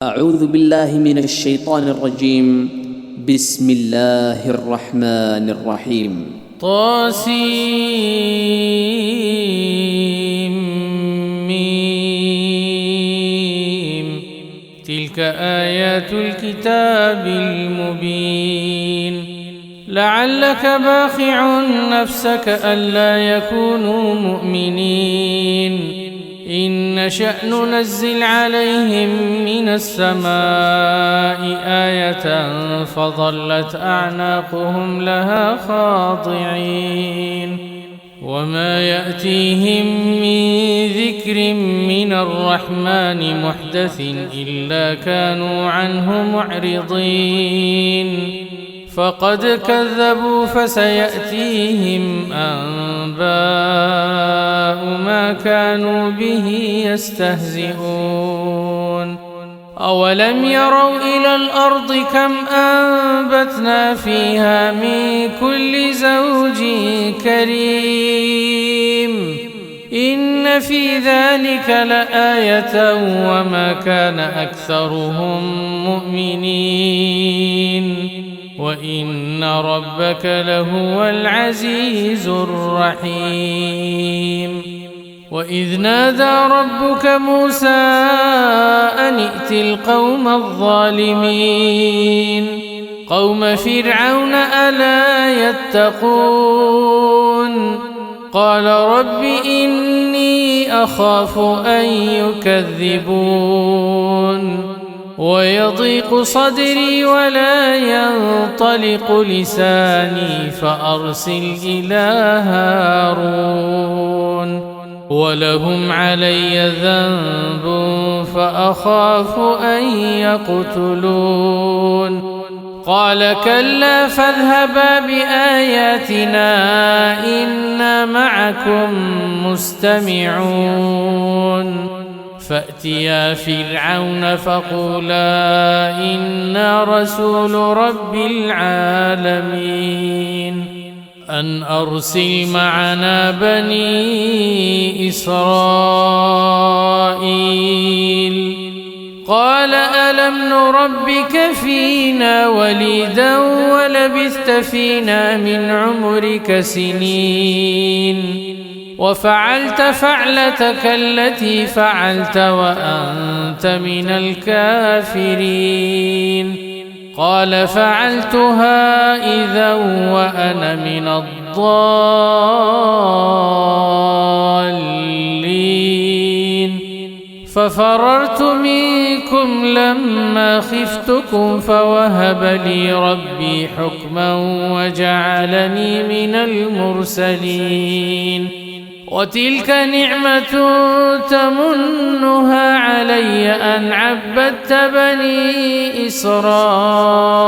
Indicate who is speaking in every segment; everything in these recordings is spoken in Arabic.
Speaker 1: أعوذ بالله من الشيطان الرجيم. بسم الله الرحمن الرحيم.
Speaker 2: طاسيم. تلك آيات الكتاب المبين. لعلك باخع نفسك ألا يكونوا مؤمنين إن نشأ ننزل عليهم من السماء آية فظلت أعناقهم لها خاضعين وما يأتيهم من ذكر من الرحمن محدث إلا كانوا عنه معرضين فقد كذبوا فسيأتيهم أنباء ما كانوا به يستهزئون أولم يروا إلى الأرض كم أنبتنا فيها من كل زوج كريم إن في ذلك لآية وما كان أكثرهم مؤمنين وإن ربك لهو العزيز الرحيم وإذ نادى ربك موسى أن ائت القوم الظالمين قوم فرعون ألا يتقون قال رب إني أخاف أن يكذبون ويضيق صدري ولا ينطلق لساني فأرسل إلى هارون ولهم علي ذنب فأخاف أن يقتلون قال كلا فاذهبا بآياتنا إنا معكم مستمعون فأتيا فرعون فقولا إنا رسول رب العالمين أن أرسل معنا بني إسرائيل قال ألم نربك فينا وليدا ولبثت فينا من عمرك سنين وفعلت فعلتك التي فعلت وأنت من الكافرين قال فعلتها إذا وأنا من الضالين ففررت منكم لما خفتكم فوهب لي ربي حكما وجعلني من المرسلين وتلك نعمة تمنها علي أن عبدت بني إسرائيل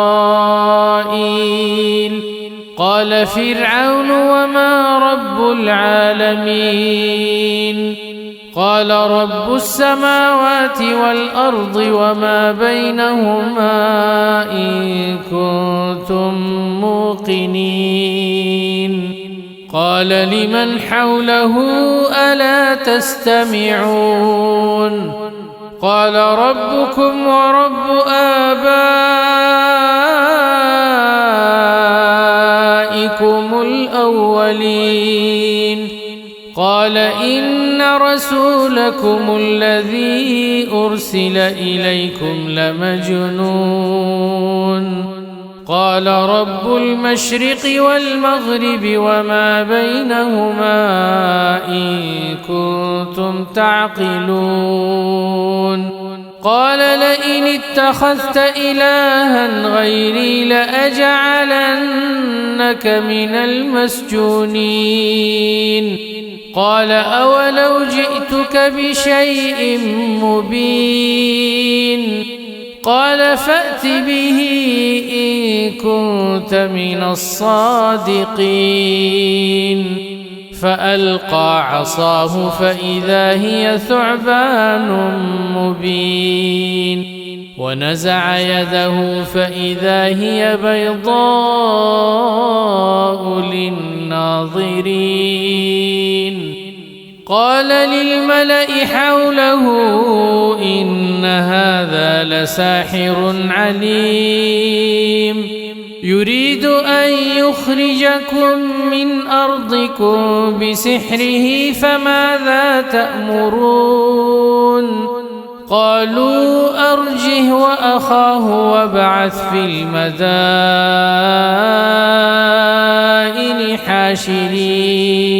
Speaker 2: قال فرعون وما رب العالمين قال رب السماوات والأرض وما بينهما إن كنتم موقنين قال لمن حوله ألا تستمعون قال ربكم ورب آبائكم الأولين قال إن رسولكم الذي أرسل إليكم لمجنون قال رب المشرق والمغرب وما بينهما إن كنتم تعقلون قال لئن اتخذت إلها غيري لأجعلنك من المسجونين قال أولو جئتك بشيء مبين قال فأت به إن كنت من الصادقين فألقى عصاه فإذا هي ثعبان مبين ونزع يده فإذا هي بيضاء للناظرين قال للملأ حوله إن هذا لساحر عليم يريد أن يخرجكم من أرضكم بسحره فماذا تأمرون قالوا أرجه وأخاه وابعث في المدائن حاشرين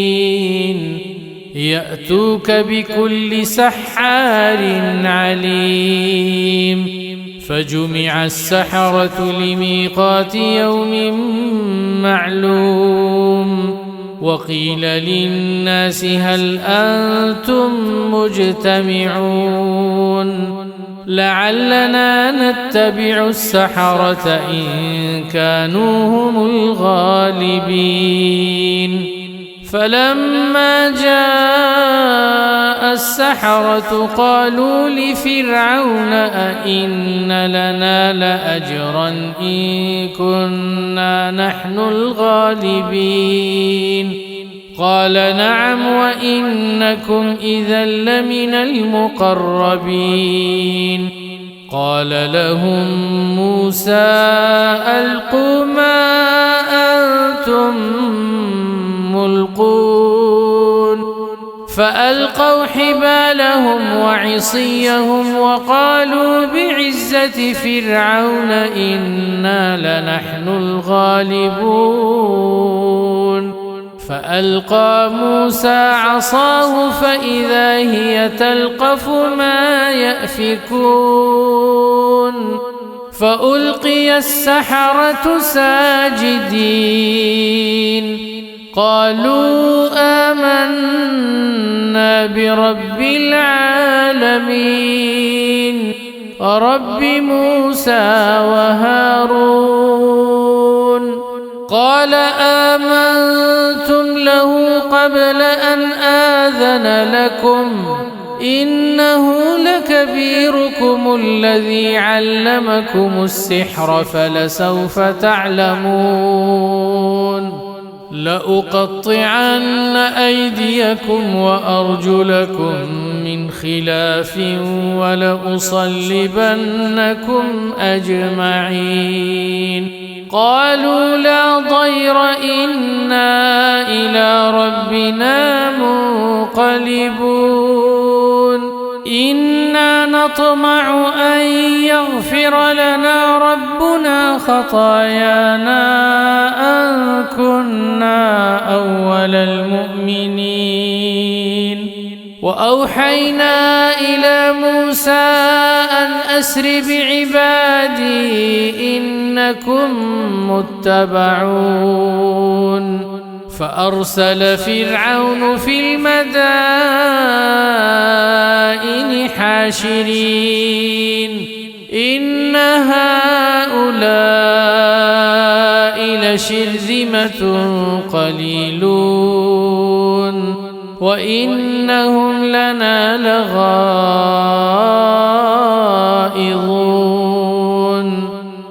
Speaker 2: يأتوك بكل سحار عليم فجمع السحرة لميقات يوم معلوم وقيل للناس هل أنتم مجتمعون لعلنا نتبع السحرة إن كانوا هم الغالبين فلما جاء السحرة قالوا لفرعون أئن لنا لأجرا إن كنا نحن الغالبين قال نعم وإنكم إذا لمن المقربين قال لهم موسى ألقوا ما أنتم ملقون فألقوا حبالهم وعصيهم وقالوا بعزة فرعون إنا لنحن الغالبون فألقى موسى عصاه فإذا هي تلقف ما يأفكون فألقي السحرة ساجدين قالوا آمنا برب العالمين رب موسى وهارون قال آمنتم له قبل أن آذن لكم إنه لكبيركم الذي علمكم السحر فلسوف تعلمون لأقطعن أيديكم وأرجلكم من خلاف ولأصلبنكم أجمعين قالوا لا ضير إنا إلى ربنا منقلبون إنا نطمع أن يغفر لنا ربنا خطايانا أن كنا أول المؤمنين وأوحينا إلى موسى أن أسر بعبادي إنكم متبعون فأرسل فرعون في المدائن حاشرين إن هؤلاء لشرذمة قليلون وإنهم لنا لغائظون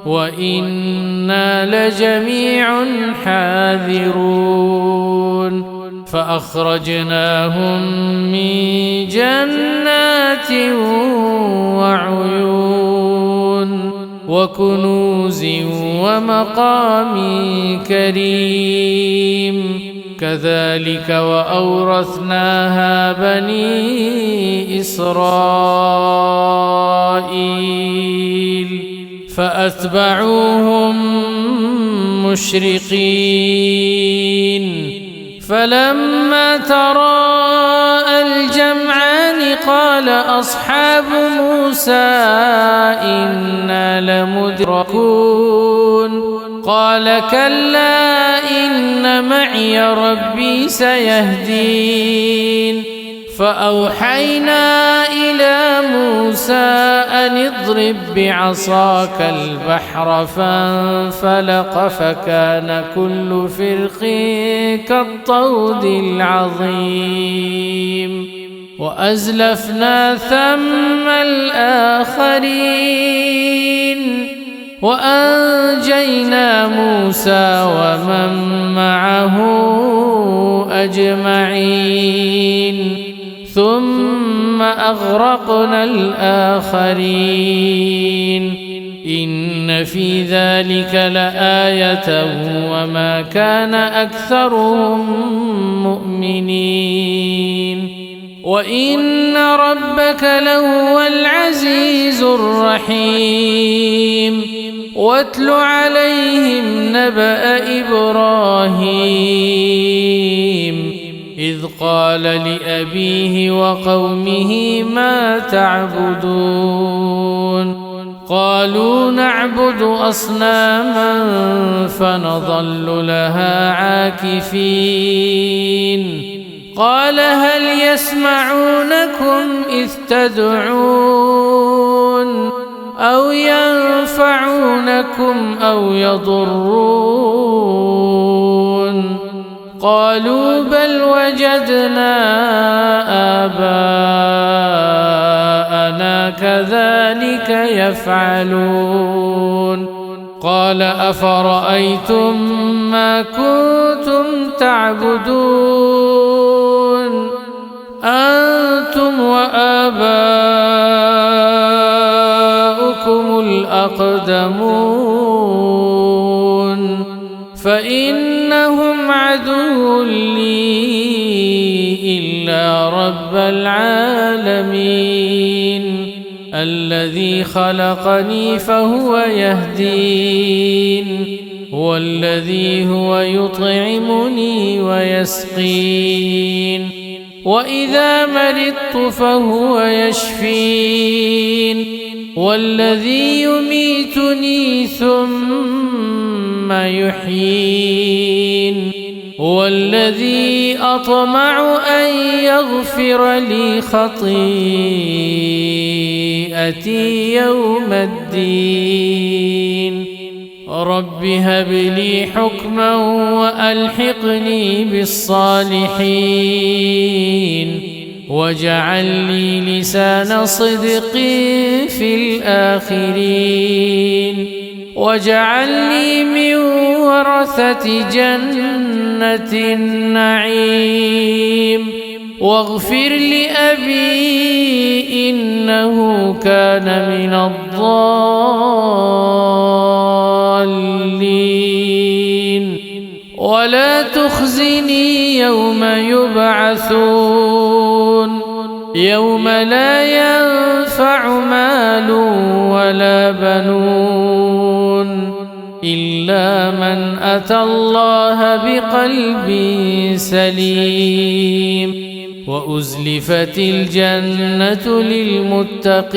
Speaker 2: وإنا لجميع حاذرون فأخرجناهم من جنات وعيون وكنوز ومقام كريم كذلك وأورثناها بني إسرائيل فأتبعوهم مشرقين فلما تراءى الجمعان قال أصحاب موسى إنا لمدركون قال كلا إن معي ربي سيهدين فأوحينا إلى موسى أن اضرب بعصاك البحر فانفلق فكان كل فرق كالطود العظيم وأزلفنا ثم الآخرين وأنجينا موسى ومن معه أجمعين ثم أغرقنا الآخرين إن في ذلك لآية وما كان أكثرهم مؤمنين وإن ربك لهو العزيز الرحيم واتل عليهم نبأ إبراهيم إذ قال لأبيه وقومه ما تعبدون قالوا نعبد أصناما فنظل لها عاكفين قال هل يسمعونكم إذ تدعون أو ينفعونكم أو يضرون قالوا بل وجدنا آباءنا كذلك يفعلون قال أفرأيتم ما كنتم تعبدون أنتم وآباؤكم الأقدمون فإنهم عدو لي إلا رب العالمين الذي خلقني فهو يهدين والذي هو يطعمني ويسقين وإذا مرضت فهو يشفين والذي يميتني ثم يحيين والذي أطمع أن يغفر لي خطيئتي يوم الدين رب هب لي حكما وألحقني بالصالحين واجعل لي لسان صدق في الآخرين واجعلني من ورثة جنة النعيم واغفر لأبي إنه كان من الضالين ولا تخزني يوم يبعثون يوم لا ينفع مال ولا بنون إلا من أتى الله بقلب سليم وأزلفت الجنة للمتقين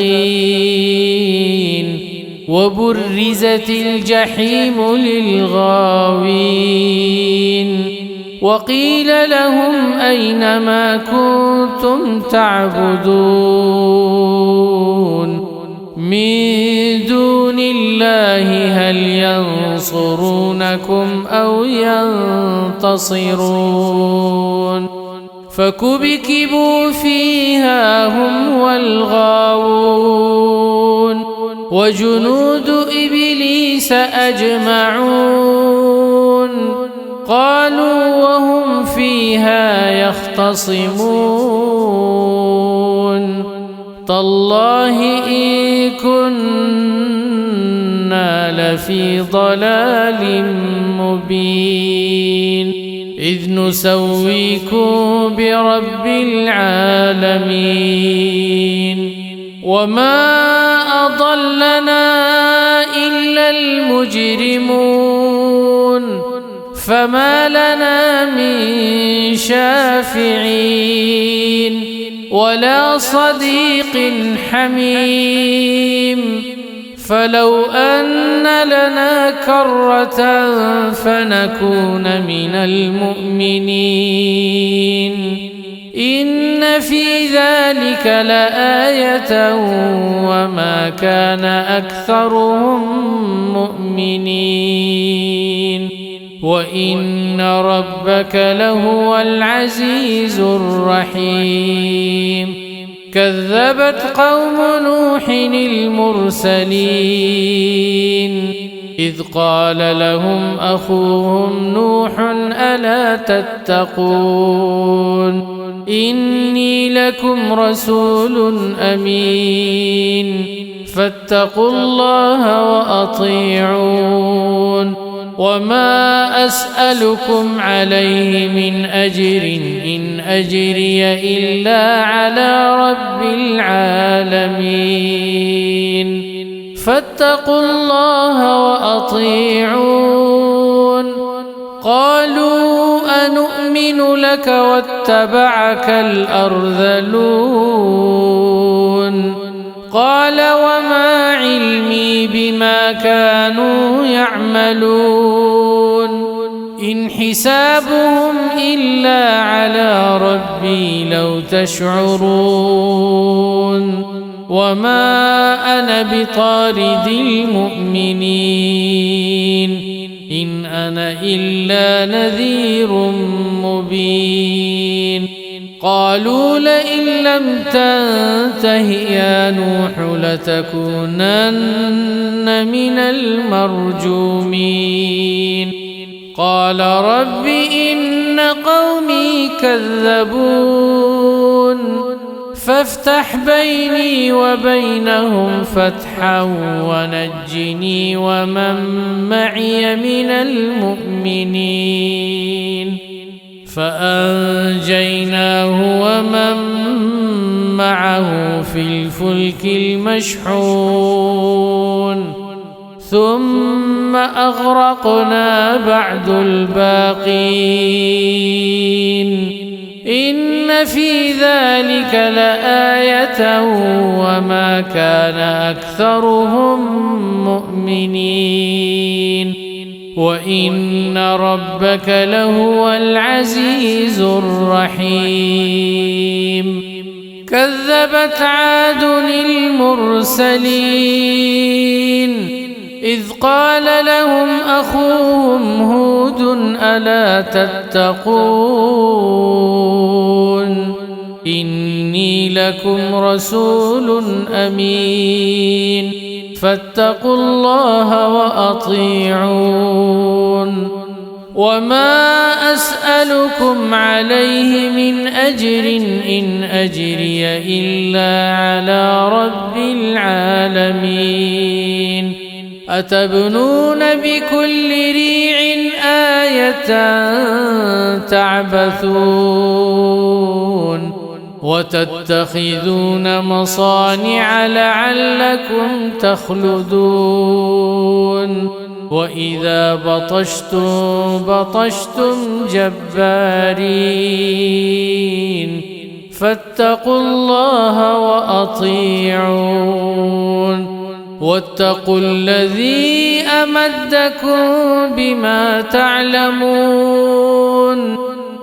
Speaker 2: وبرزت الجحيم للغاوين وقيل لهم أين ما كنتم تعبدون من دون الله هل ينصرونكم أو ينتصرون فكبكبوا فيها هم والغاوون وجنود إبليس أجمعون قالوا وهم فيها يختصمون تالله إن كنا لفي ضلال مبين إذ نسويكم برب العالمين وما أضلنا إلا المجرمون فما لنا من شافعين ولا صديق حميم فلو أن لنا كرة فنكون من المؤمنين إن في ذلك لآية وما كان أكثرهم مؤمنين وإن ربك لهو العزيز الرحيم كذبت قوم نوح المرسلين إذ قال لهم أخوهم نوح ألا تتقون إني لكم رسول أمين فاتقوا الله وأطيعون وما أسألكم عليه من أجر إن أجري إلا على رب العالمين فاتقوا الله وأطيعون قالوا أنؤمن لك واتبعك الأرذلون قال وما علمي بما كانوا يعملون إن حسابهم إلا على ربي لو تشعرون وما أنا بطارد المؤمنين إن أنا إلا نذير مبين قالوا لئن لم تنته يا نوح لتكونن من المرجومين قال رب إن قومي كذبون فافتح بيني وبينهم فتحا ونجني ومن معي من المؤمنين فأنجيناه ومن معه في الفلك المشحون ثم أغرقنا بعد الباقين إن في ذلك لآية وما كان أكثرهم مؤمنين وإن ربك لهو العزيز الرحيم كذبت عاد المرسلين إذ قال لهم أخوهم هود ألا تتقون إني لكم رسول أمين فاتقوا الله وأطيعون وما أسألكم عليه من أجر إن أجري إلا على رب العالمين أتبنون بكل ريع آية تعبثون وتتخذون مصانع لعلكم تخلدون وإذا بطشتم جبارين فاتقوا الله وأطيعون واتقوا الذي أمدكم بما تعلمون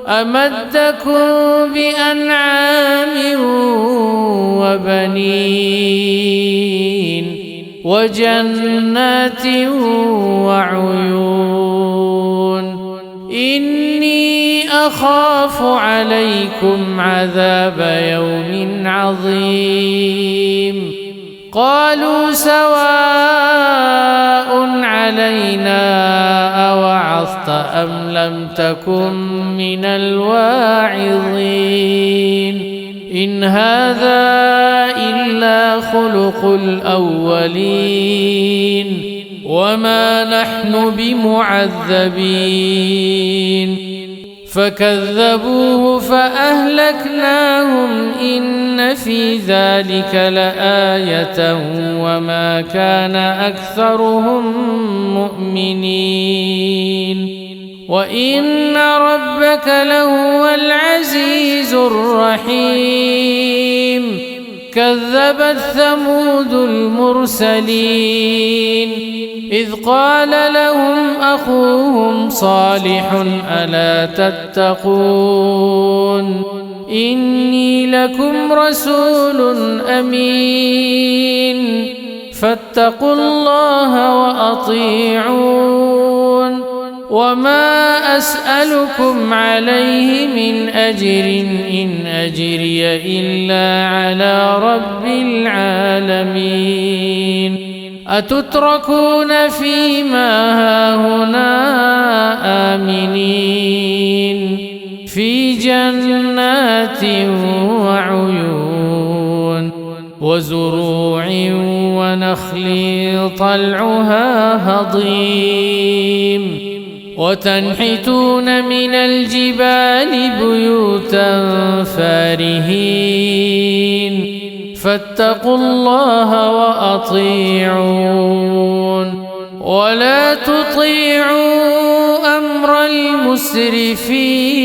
Speaker 2: أمدكم بأنعام وبنين وجنات وعيون إني أخاف عليكم عذاب يوم عظيم قالوا سواء علينا أوعظت أم لم تكن من الواعظين إن هذا إلا خلق الأولين وما نحن بمعذبين فكذبوه فأهلكناهم إن في ذلك لآية وما كان أكثرهم مؤمنين وإن ربك لهو العزيز الرحيم كذبت ثمود المرسلين إذ قال لهم أخوهم صالح ألا تتقون إني لكم رسول أمين فاتقوا الله وأطيعون وما أسألكم عليه من أجر إن أجري إلا على رب العالمين أتتركون فيما هاهنا آمنين في جنات وعيون وزروع ونخل طلعها هضيم وتنحتون من الجبال بيوتا فارهين فاتقوا الله وأطيعون ولا تطيعوا أمر المسرفين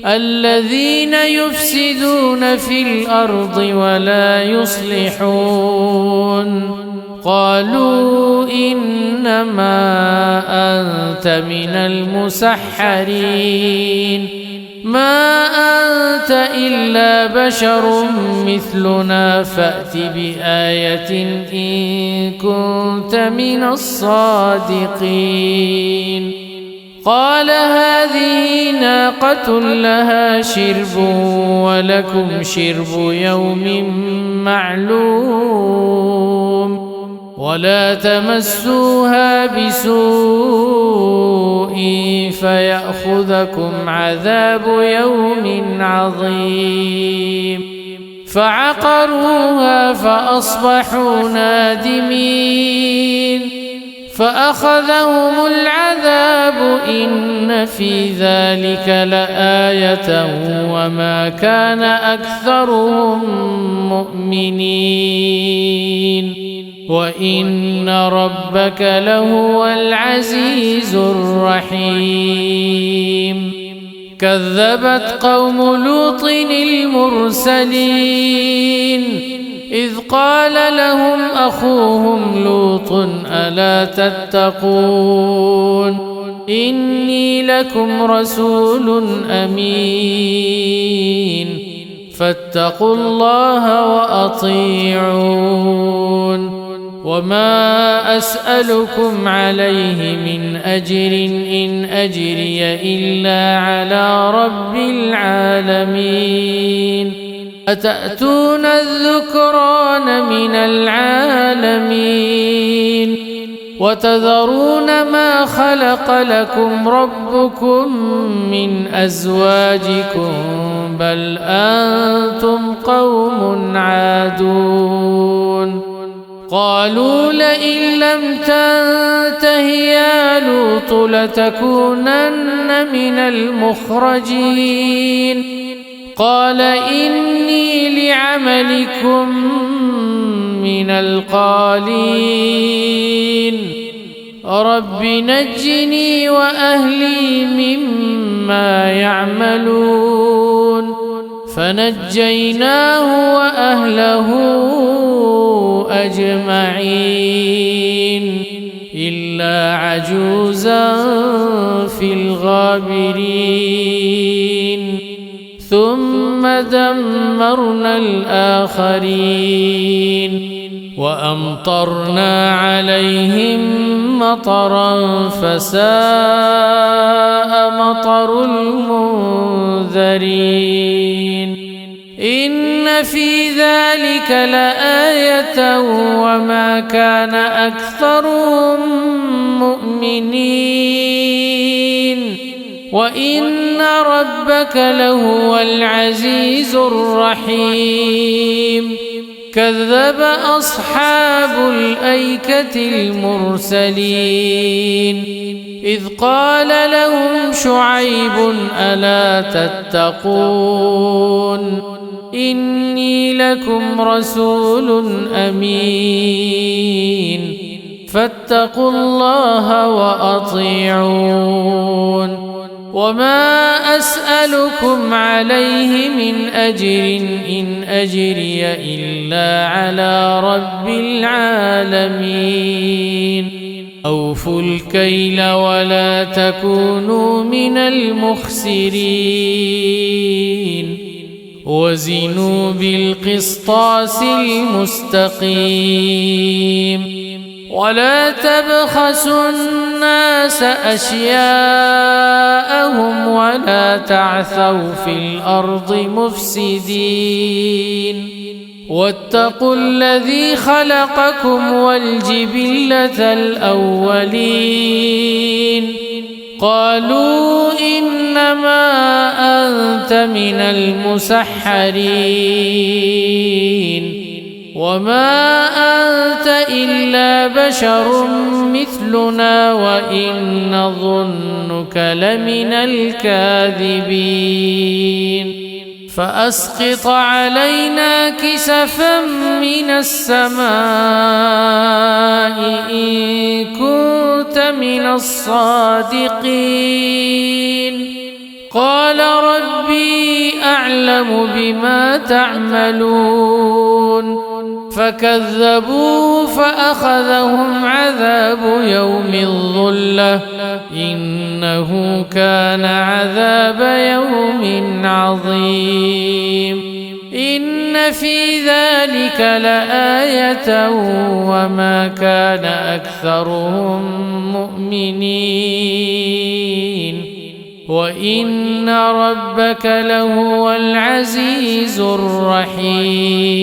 Speaker 2: الذين يفسدون في الأرض ولا يصلحون قالوا إنما أنت من المسحرين ما أنت إلا بشر مثلنا فأت بآية إن كنت من الصادقين قال هذه ناقة لها شرب ولكم شرب يوم معلوم ولا تمسوها بسوء فيأخذكم عذاب يوم عظيم فعقروها فأصبحوا نادمين فأخذهم العذاب إن في ذلك لآية وما كان أكثرهم مؤمنين وإن ربك لهو العزيز الرحيم كذبت قوم لوط المرسلين إذ قال لهم أخوهم لوط ألا تتقون إني لكم رسول أمين فاتقوا الله وأطيعون وما أسألكم عليه من أجر إن أجري إلا على رب العالمين أتأتون الذكران من العالمين وتذرون ما خلق لكم ربكم من أزواجكم بل أنتم قوم عادون قالوا لئن لم تنته يا لوط لتكونن من المخرجين قال إني لعملكم من القالين رب نجني وأهلي مما يعملون فنجيناه وأهله أجمعين إلا عجوزا في الغابرين ثم دمرنا الآخرين وأمطرنا عليهم مطرا فساء مطر المنذرين إن في ذلك لآية وما كان أكثرهم مؤمنين وإن ربك لهو العزيز الرحيم كذب أصحاب الأيكة المرسلين إذ قال لهم شعيب ألا تتقون إني لكم رسول أمين فاتقوا الله وأطيعون وما أسألكم عليه من أجر إن أجري إلا على رب العالمين أوفوا الكيل ولا تكونوا من المخسرين وزنوا بالقسطاس المستقيم ولا تبخسوا الناس أشياءهم ولا تعثوا في الأرض مفسدين واتقوا الذي خلقكم والجبلة الأولين قالوا إنما أنت من المسحرين وما أنت إلا بشر مثلنا وإن نظنك لمن الكاذبين فأسقط علينا كسفا من السماء إن كنت من الصادقين قال ربي أعلم بما تعملون فكذبوه فأخذهم عذاب يوم الظلة إنه كان عذاب يوم عظيم إن في ذلك لآية وما كان أكثرهم مؤمنين وإن ربك لهو العزيز الرحيم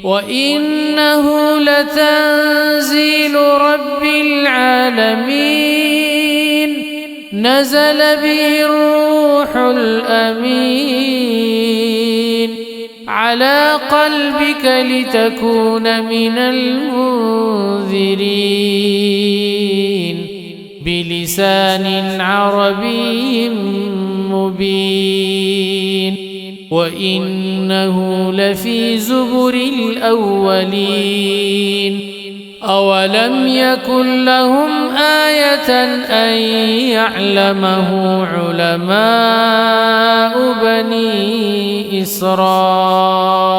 Speaker 2: وإنه لتنزيل رب العالمين نزل به الروح الأمين على قلبك لتكون من المنذرين بلسان عربي مبين وإنه لفي زبر الأولين أولم يكن لهم آية أن يعلمه علماء بني إسرائيل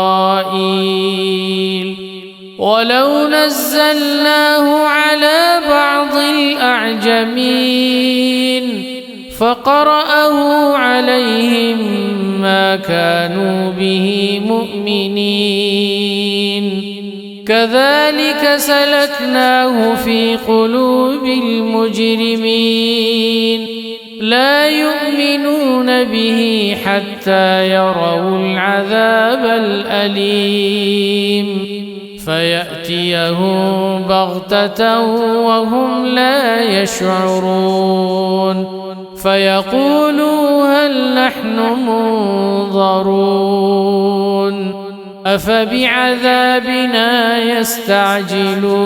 Speaker 2: ولو نزلناه على بعض الأعجمين فقرأه عليهم ما كانوا به مؤمنين كذلك سلكناه في قلوب المجرمين لا يؤمنون به حتى يروا العذاب الأليم فيأتيهم بغتة وهم لا يشعرون فيقولوا هل نحن منظرون أفبعذابنا يستعجلون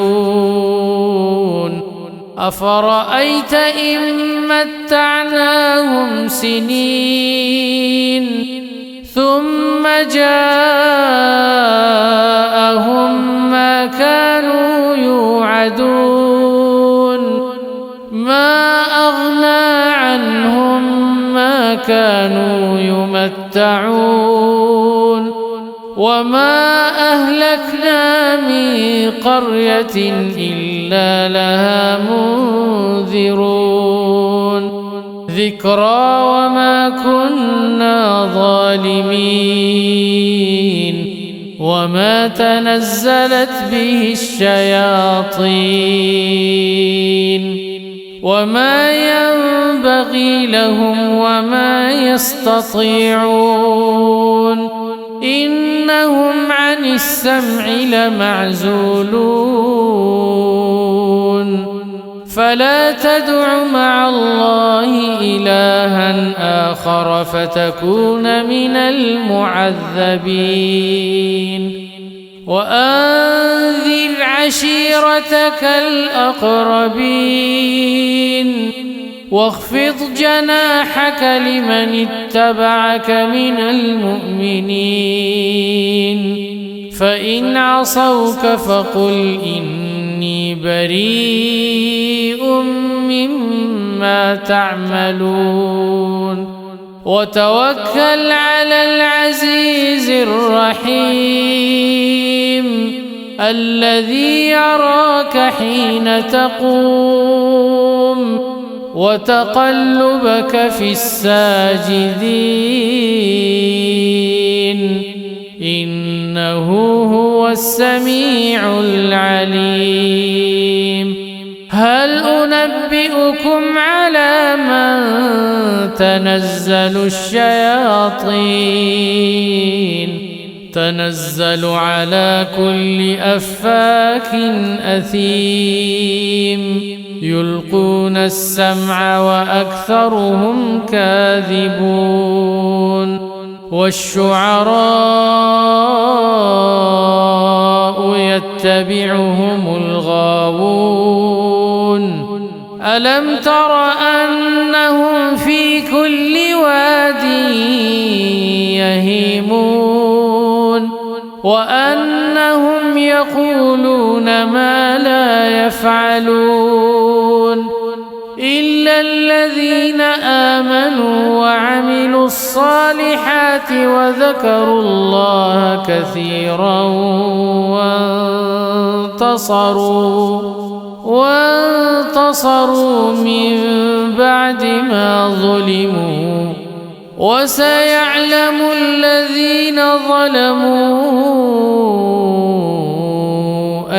Speaker 2: أفرأيت إن متعناهم سنين ثم جاءهم ما كانوا يوعدون ما أغنى عنهم ما كانوا يمتعون وما أهلكنا من قرية إلا لها منذرون ذكرى وما كنا ظالمين وما تنزلت به الشياطين وما ينبغي لهم وما يستطيعون إنهم عن السمع لمعزولون فلا تدع مع الله إلها آخر فتكون من المعذبين وأنذر عشيرتك الأقربين واخفض جناحك لمن اتبعك من المؤمنين فإن عصوك فقل إني بريء مما تعملون وتوكل على العزيز الرحيم الذي يراك حين تقوم وتقلبك في الساجدين إنه هو السميع العليم هل أنبئكم على من تنزل الشياطين تنزل على كل أفاك أثيم يلقون السمع وأكثرهم كاذبون والشعراء يتبعهم الغاوون ألم تر أنهم في كل واد يهيمون وأنهم يقولون ما لا يفعلون إلا الذين آمنوا وعملوا الصالحات وذكروا الله كثيرا وانتصروا من بعد ما ظلموا وسيعلم الذين ظلموا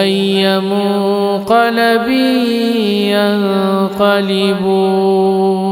Speaker 2: أي منقلب ينقلبون.